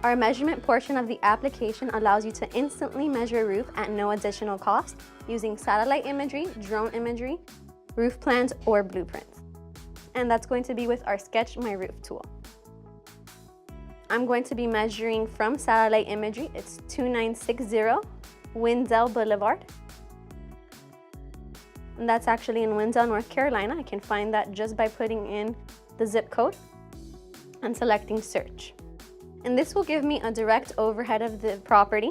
Our measurement portion of the application allows you to instantly measure a roof at no additional cost using satellite imagery, drone imagery, roof plans, or blueprints. And that's going to be with our Sketch My Roof tool. I'm going to be measuring from satellite imagery. It's 2960 Windell Boulevard. And that's actually in Windell, North Carolina. I can find that just by putting in the zip code and selecting search. And this will give me a direct overhead of the property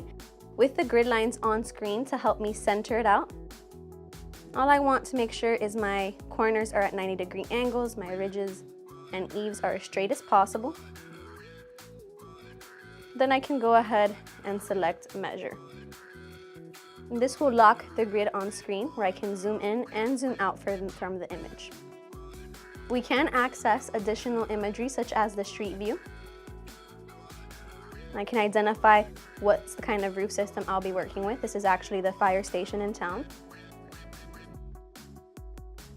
with the grid lines on screen to help me center it out. All I want to make sure is my corners are at 90-degree angles, my ridges and eaves are as straight as possible. Then I can go ahead and select measure. And this will lock the grid on screen where I can zoom in and zoom out from the image. We can access additional imagery such as the street view. I can identify what kind of roof system I'll be working with. This is actually the fire station in town.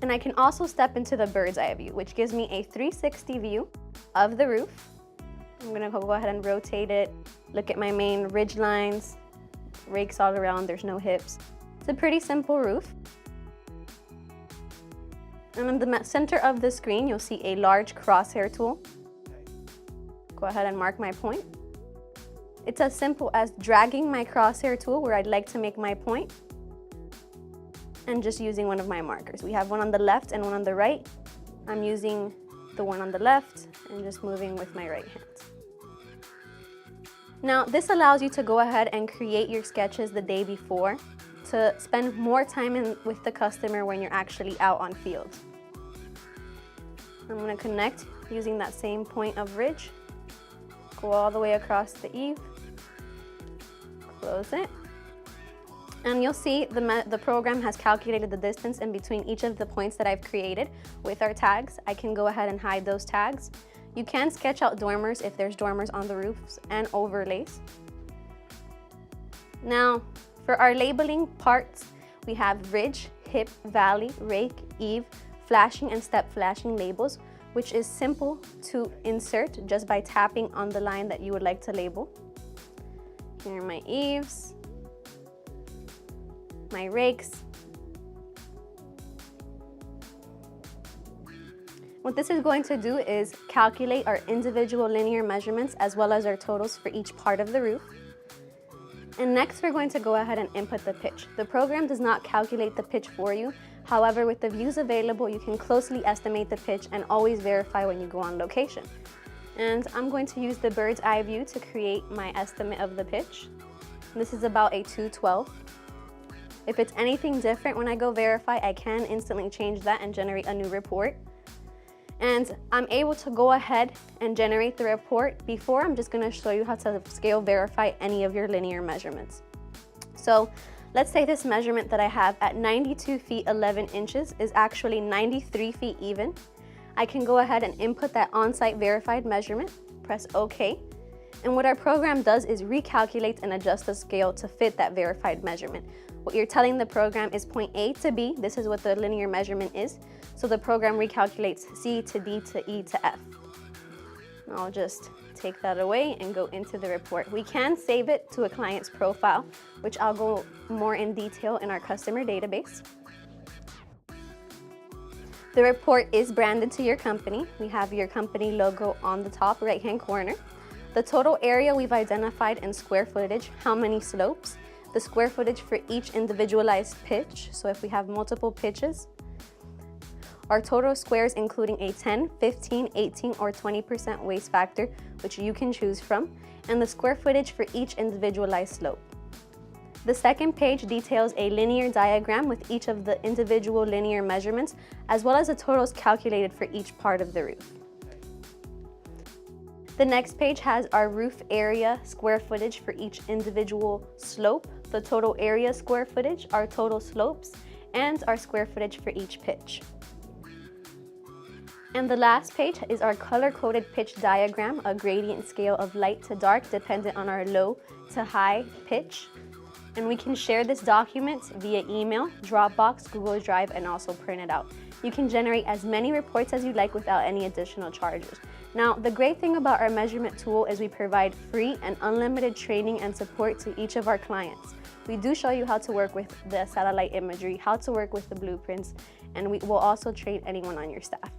And I can also step into the bird's eye view, which gives me a 360 view of the roof. I'm gonna go ahead and rotate it, look at my main ridge lines, rakes all around, there's no hips. It's a pretty simple roof. And in the center of the screen, you'll see a large crosshair tool. Go ahead and mark my point. It's as simple as dragging my crosshair tool where I'd like to make my point and just using one of my markers. We have one on the left and one on the right. I'm using the one on the left and just moving with my right hand. Now, this allows you to go ahead and create your sketches the day before to spend more time with the customer when you're actually out on field. I'm going to connect using that same point of ridge, go all the way across the eave, close it, and you'll see the program has calculated the distance in between each of the points that I've created with our tags. I can go ahead and hide those tags. You can sketch out dormers if there's dormers on the roofs and overlays. Now, for our labeling parts, we have ridge, hip, valley, rake, eave, flashing and step flashing labels, which is simple to insert just by tapping on the line that you would like to label. Here are my eaves, my rakes. What this is going to do is calculate our individual linear measurements as well as our totals for each part of the roof. And next, we're going to go ahead and input the pitch. The program does not calculate the pitch for you. However, with the views available, you can closely estimate the pitch and always verify when you go on location. And I'm going to use the bird's eye view to create my estimate of the pitch. This is about a 212. If it's anything different when I go verify, I can instantly change that and generate a new report. And I'm able to go ahead and generate the report. Before, I'm just going to show you how to scale verify any of your linear measurements. So let's say this measurement that I have at 92 feet 11 inches is actually 93 feet even. I can go ahead and input that on-site verified measurement, press OK. And what our program does is recalculate and adjust the scale to fit that verified measurement. What you're telling the program is point A to B. This is what the linear measurement is. So the program recalculates C to D to E to F. I'll just take that away and go into the report. We can save it to a client's profile, which I'll go more in detail in our customer database. The report is branded to your company. We have your company logo on the top right-hand corner. The total area we've identified in square footage, how many slopes, the square footage for each individualized pitch. So if we have multiple pitches, our total squares including a 10, 15, 18, or 20% waste factor, which you can choose from, and the square footage for each individualized slope. The second page details a linear diagram with each of the individual linear measurements, as well as the totals calculated for each part of the roof. The next page has our roof area square footage for each individual slope, the total area square footage, our total slopes, and our square footage for each pitch. And the last page is our color-coded pitch diagram, a gradient scale of light to dark dependent on our low to high pitch. And we can share this document via email, Dropbox, Google Drive, and also print it out. You can generate as many reports as you'd like without any additional charges. Now, the great thing about our measurement tool is we provide free and unlimited training and support to each of our clients. We do show you how to work with the satellite imagery, how to work with the blueprints, and we will also train anyone on your staff.